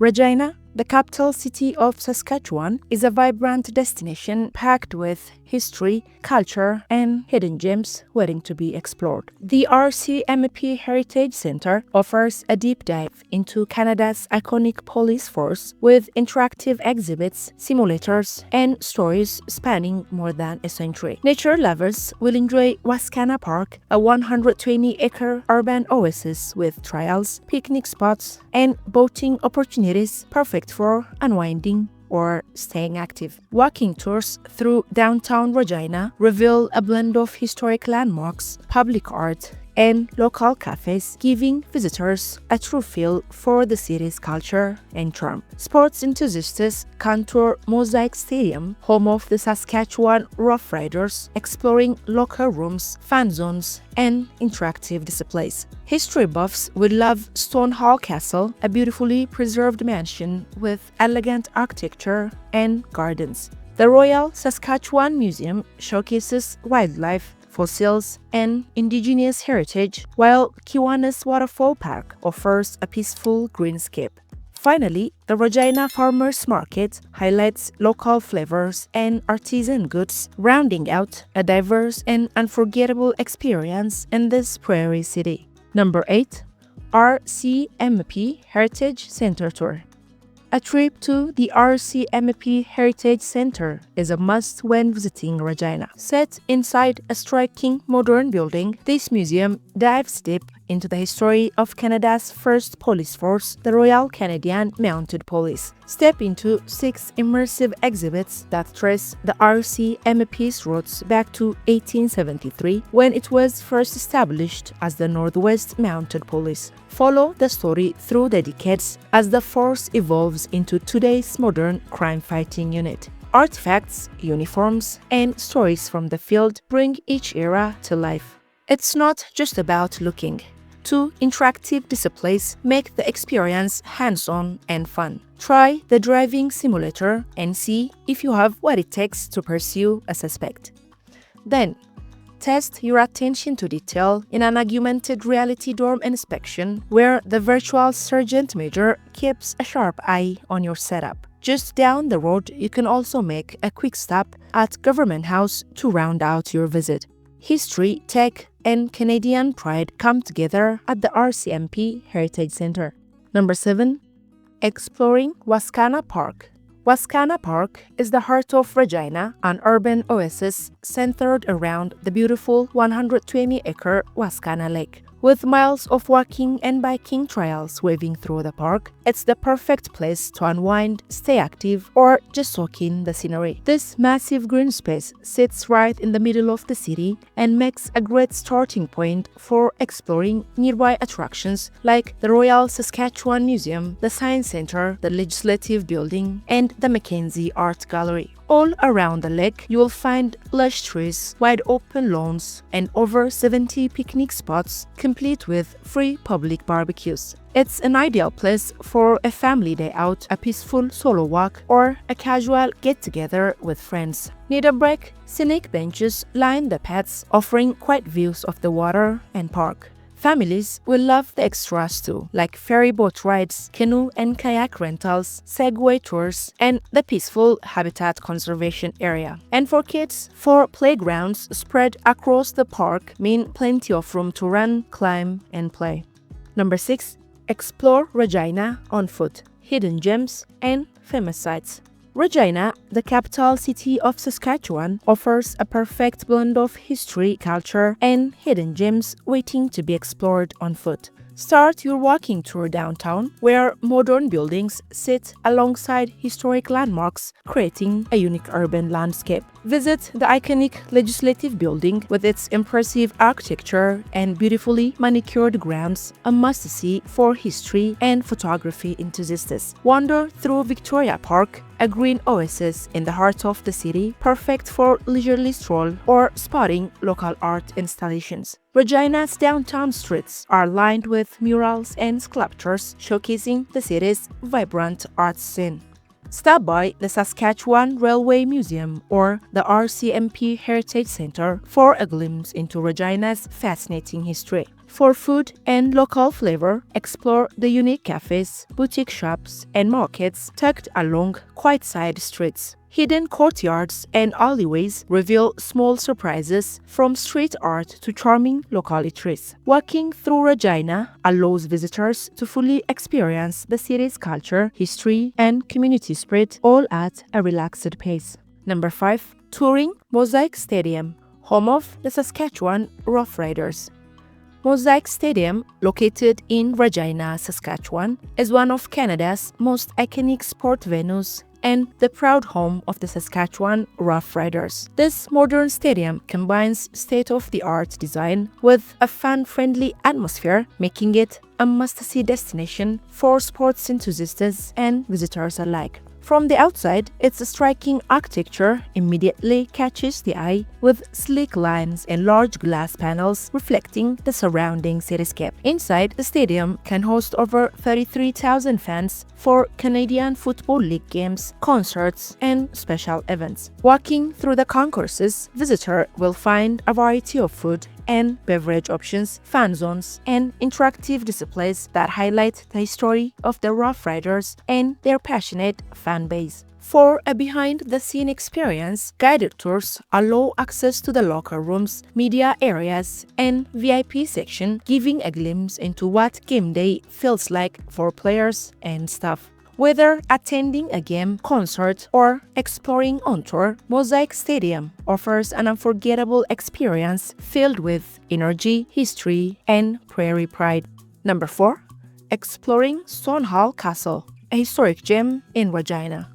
Regina, the capital city of Saskatchewan, is a vibrant destination packed with history, culture, and hidden gems waiting to be explored. The RCMP Heritage Centre offers a deep dive into Canada's iconic police force with interactive exhibits, simulators, and stories spanning more than a century. Nature lovers will enjoy Wascana Park, a 120-acre urban oasis with trails, picnic spots, and boating opportunities perfect for unwinding or staying active. Walking tours through downtown Regina reveal a blend of historic landmarks, public art, and local cafes, giving visitors a true feel for the city's culture and charm. Sports enthusiasts can tour Mosaic Stadium, home of the Saskatchewan Roughriders, exploring locker rooms, fan zones, and interactive displays. History buffs will love Stonehall Castle, a beautifully preserved mansion with elegant architecture and gardens. The Royal Saskatchewan Museum showcases wildlife, fossils, and indigenous heritage, while Kiwanis Waterfall Park offers a peaceful greenscape. Finally, the Regina Farmers Market highlights local flavors and artisan goods, rounding out a diverse and unforgettable experience in this prairie city. Number 8. RCMP Heritage Centre Tour. A trip to the RCMP Heritage Centre is a must when visiting Regina. Set inside a striking modern building, this museum dives deep into the history of Canada's first police force, the Royal Canadian Mounted Police. Step into 6 immersive exhibits that trace the RCMP's roots back to 1873, when it was first established as the Northwest Mounted Police. Follow the story through the decades as the force evolves into today's modern crime-fighting unit. Artifacts, uniforms, and stories from the field bring each era to life. It's not just about looking. 2 interactive displays make the experience hands-on and fun. Try the driving simulator and see if you have what it takes to pursue a suspect. Then, test your attention to detail in an augmented reality dorm inspection where the virtual sergeant major keeps a sharp eye on your setup. Just down the road, you can also make a quick stop at Government House to round out your visit. History, tech, and Canadian pride come together at the RCMP Heritage Centre. Number 7. Exploring Wascana Park. Wascana Park is the heart of Regina, an urban oasis centered around the beautiful 120-acre Wascana Lake. With miles of walking and biking trails waving through the park, it's the perfect place to unwind, stay active, or just soak in the scenery. This massive green space sits right in the middle of the city and makes a great starting point for exploring nearby attractions like the Royal Saskatchewan Museum, the Science Centre, the Legislative Building, and the Mackenzie Art Gallery. All around the lake, you will find lush trees, wide open lawns, and over 70 picnic spots, complete with free public barbecues. It's an ideal place for a family day out, a peaceful solo walk, or a casual get-together with friends. Need a break? Scenic benches line the paths, offering quiet views of the water and park. Families will love the extras too, like ferry boat rides, canoe and kayak rentals, Segway tours, and the peaceful habitat conservation area. And for kids, 4 playgrounds spread across the park mean plenty of room to run, climb, and play. Number 6. Explore Regina on foot, hidden gems, and famous sites. Regina, the capital city of Saskatchewan, offers a perfect blend of history, culture, and hidden gems waiting to be explored on foot. Start your walking tour downtown, where modern buildings sit alongside historic landmarks, creating a unique urban landscape. Visit the iconic Legislative Building with its impressive architecture and beautifully manicured grounds, a must-see for history and photography enthusiasts. Wander through Victoria Park, a green oasis in the heart of the city, perfect for leisurely stroll or spotting local art installations. Regina's downtown streets are lined with murals and sculptures showcasing the city's vibrant art scene. Stop by the Saskatchewan Railway Museum or the RCMP Heritage Centre for a glimpse into Regina's fascinating history. For food and local flavor, explore the unique cafes, boutique shops, and markets tucked along quiet side streets. Hidden courtyards and alleyways reveal small surprises from street art to charming local eateries. Walking through Regina allows visitors to fully experience the city's culture, history, and community spirit, all at a relaxed pace. Number 5. Touring Mosaic Stadium, home of the Saskatchewan Roughriders. Mosaic Stadium, located in Regina, Saskatchewan, is one of Canada's most iconic sport venues and the proud home of the Saskatchewan Roughriders. This modern stadium combines state-of-the-art design with a fan-friendly atmosphere, making it a must-see destination for sports enthusiasts and visitors alike. From the outside, its striking architecture immediately catches the eye, with sleek lines and large glass panels reflecting the surrounding cityscape. Inside, the stadium can host over 33,000 fans for Canadian Football League games, concerts, and special events. Walking through the concourses, visitor will find a variety of food and beverage options, fan zones, and interactive displays that highlight the history of the Roughriders and their passionate fan base. For a behind-the-scene experience, guided tours allow access to the locker rooms, media areas, and VIP section, giving a glimpse into what game day feels like for players and staff. Whether attending a game, concert, or exploring on tour, Mosaic Stadium offers an unforgettable experience filled with energy, history, and prairie pride. Number 4. Exploring Stonehall Castle, a historic gem in Regina.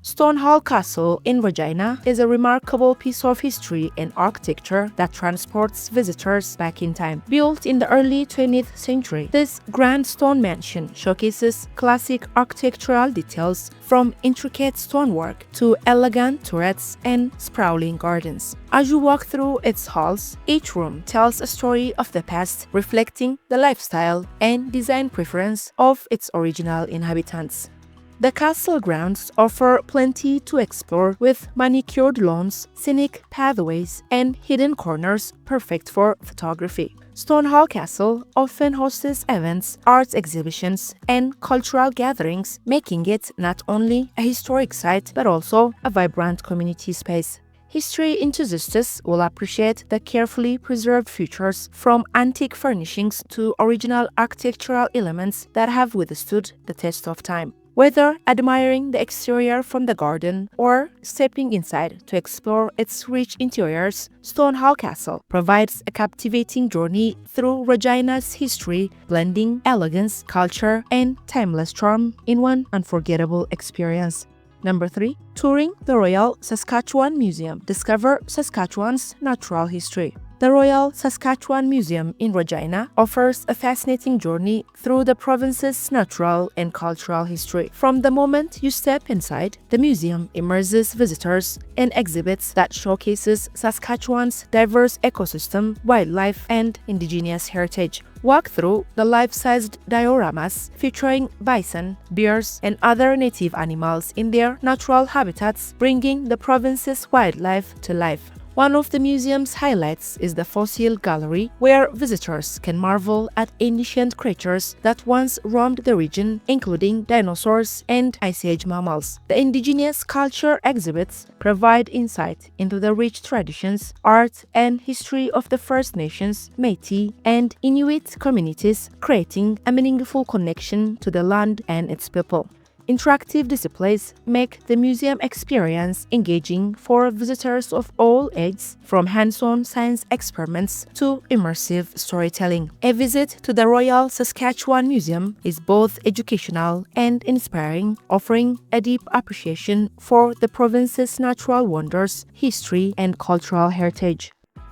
Stonehall Castle in Regina is a remarkable piece of history and architecture that transports visitors back in time. Built in the early 20th century, this grand stone mansion showcases classic architectural details from intricate stonework to elegant turrets and sprawling gardens. As you walk through its halls, each room tells a story of the past, reflecting the lifestyle and design preference of its original inhabitants. The castle grounds offer plenty to explore, with manicured lawns, scenic pathways, and hidden corners perfect for photography. Stonehall Castle often hosts events, art exhibitions, and cultural gatherings, making it not only a historic site but also a vibrant community space. History enthusiasts will appreciate the carefully preserved features, from antique furnishings to original architectural elements that have withstood the test of time. Whether admiring the exterior from the garden or stepping inside to explore its rich interiors, Stonehall Castle provides a captivating journey through Regina's history, blending elegance, culture, and timeless charm in one unforgettable experience. Number 3. Touring the Royal Saskatchewan Museum. Discover Saskatchewan's natural history. The Royal Saskatchewan Museum in Regina offers a fascinating journey through the province's natural and cultural history. From the moment you step inside, the museum immerses visitors in exhibits that showcases Saskatchewan's diverse ecosystem, wildlife, and indigenous heritage. Walk through the life-sized dioramas featuring bison, bears, and other native animals in their natural habitats, bringing the province's wildlife to life. One of the museum's highlights is the fossil gallery, where visitors can marvel at ancient creatures that once roamed the region, including dinosaurs and Ice Age mammals. The indigenous culture exhibits provide insight into the rich traditions, art, and history of the First Nations, Métis, and Inuit communities, creating a meaningful connection to the land and its people. Interactive displays make the museum experience engaging for visitors of all ages, from hands-on science experiments to immersive storytelling. A visit to the Royal Saskatchewan Museum is both educational and inspiring, offering a deep appreciation for the province's natural wonders, history, and cultural heritage.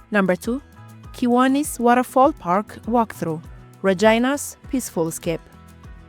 Number 2. Kiwanis Waterfall Park Walkthrough, Regina's Peaceful Escape.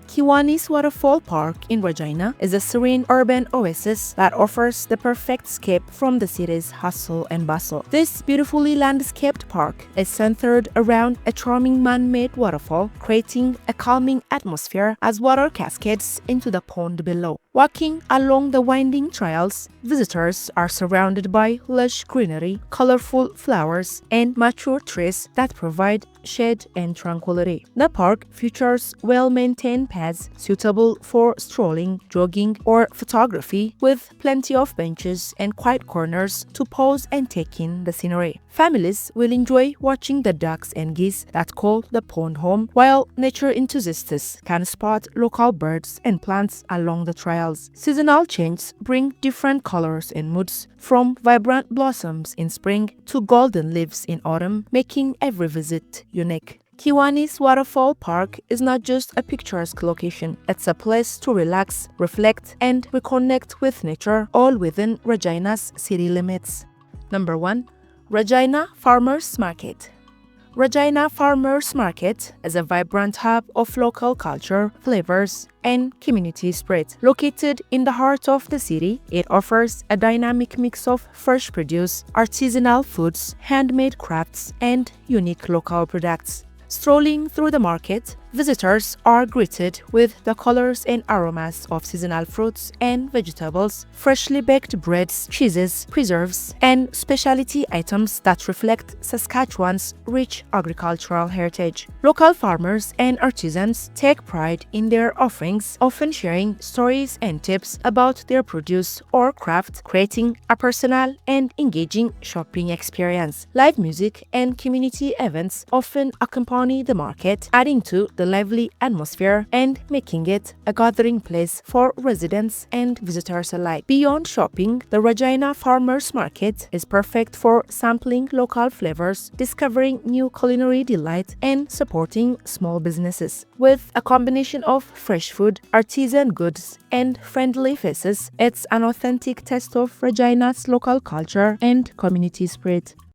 Kiwanis Waterfall Park in Regina is a serene urban oasis that offers the perfect escape from the city's hustle and bustle. This beautifully landscaped park is centered around a charming man-made waterfall, creating a calming atmosphere as water cascades into the pond below. Walking along the winding trails, visitors are surrounded by lush greenery, colorful flowers, and mature trees that provide shade and tranquility. The park features well-maintained paths suitable for strolling, jogging, or photography, with plenty of benches and quiet corners to pause and take in the scenery. Families will enjoy watching the ducks and geese that call the pond home, while nature enthusiasts can spot local birds and plants along the trails. Seasonal changes bring different colors and moods, from vibrant blossoms in spring to golden leaves in autumn, making every visit unique. Kiwanis Waterfall Park is not just a picturesque location, it's a place to relax, reflect, and reconnect with nature, all within Regina's city limits. Number 1. Regina Farmers Market. Regina Farmers Market is a vibrant hub of local culture, flavors, and community spirit. Located in the heart of the city, it offers a dynamic mix of fresh produce, artisanal foods, handmade crafts, and unique local products. Strolling through the market, visitors are greeted with the colors and aromas of seasonal fruits and vegetables, freshly baked breads, cheeses, preserves, and specialty items that reflect Saskatchewan's rich agricultural heritage. Local farmers and artisans take pride in their offerings, often sharing stories and tips about their produce or craft, creating a personal and engaging shopping experience. Live music and community events often accompany the market, adding to the lively atmosphere and making it a gathering place for residents and visitors alike. Beyond shopping, the Regina Farmers Market is perfect for sampling local flavors, discovering new culinary delight, and supporting small businesses. With a combination of fresh food, artisan goods, and friendly faces, it's an authentic taste of Regina's local culture and community spirit.